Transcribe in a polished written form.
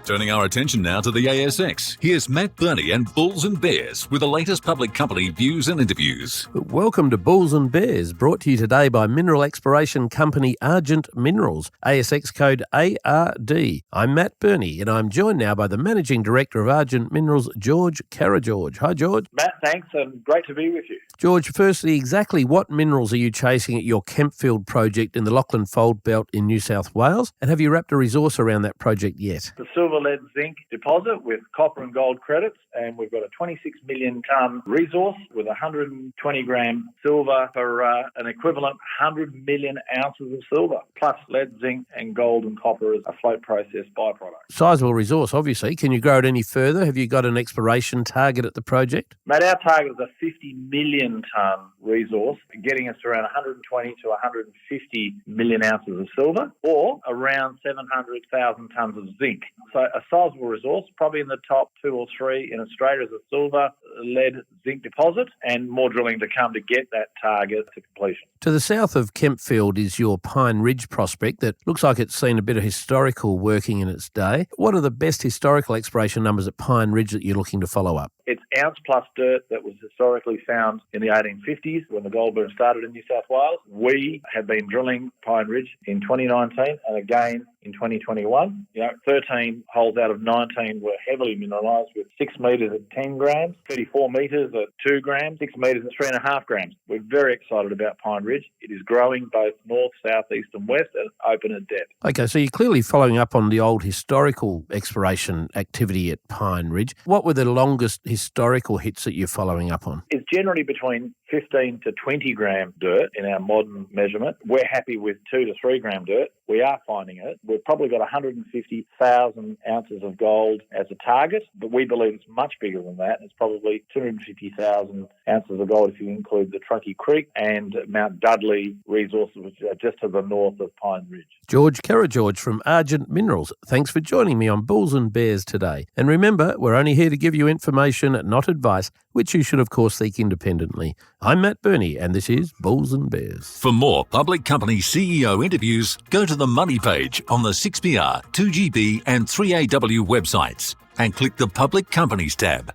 Turning our attention now to the ASX, here's Matt Burney and Bulls and Bears with the latest public company views and interviews. Welcome to Bulls and Bears, brought to you today by mineral exploration company Argent Minerals, ASX code ARD. I'm Matt Burney, and I'm joined now by the Managing Director of Argent Minerals, George Karageorge. Hi, George. Matt, thanks, and great to be with you. George, firstly, exactly what minerals are you chasing at your Kempfield project in the Lachlan Fold Belt in New South Wales? And have you wrapped a resource around that project yet? The silver, lead, zinc deposit with copper and gold credits, and we've got a 26 million tonne resource with 120 gram silver for an equivalent 100 million ounces of silver, plus lead, zinc and gold and copper as a float process byproduct. Sizable resource, obviously. Can you grow it any further? Have you got an exploration target at the project? Mate, our target is a 50 million tonne resource, getting us to around 120 to 150 million ounces of silver, or around 700,000 tonnes of zinc. So a sizable resource, probably in the top 2 or 3 in Australia as a silver, lead, zinc deposit, and more drilling to come to get that target to completion. To the south of Kempfield is your Pine Ridge prospect that looks like it's seen a bit of historical working in its day. What are the best historical exploration numbers at Pine Ridge that you're looking to follow up? It's ounce plus dirt that was historically found in the 1850s when the gold boom started in New South Wales. We have been drilling Pine Ridge in 2019 and again in 2021. 13 holes out of 19 were heavily mineralised with 6 metres at 10 grams, 34 metres at 2 grams, 6 metres at 3.5 grams. We're very excited about Pine Ridge. It is growing both north, south, east and west and open at depth. Okay, so you're clearly following up on the old historical exploration activity at Pine Ridge. What were the longest historical hits that you're following up on? It's generally between 15 to 20 gram dirt in our modern measurement. We're happy with 2 to 3 gram dirt. We are finding it. We've probably got 150,000 ounces of gold as a target, but we believe it's much bigger than that. It's probably 250,000 ounces of gold if you include the Truckee Creek and Mount Dudley resources, which are just to the north of Pine Ridge. George Karageorge from Argent Minerals. Thanks for joining me on Bulls and Bears today. And remember, we're only here to give you information, not advice, which you should of course seek independently. I'm Matt Burney, and this is Bulls and Bears. For more public company CEO interviews, go to the Money page on the 6PR, 2GB and 3AW websites and click the Public Companies tab.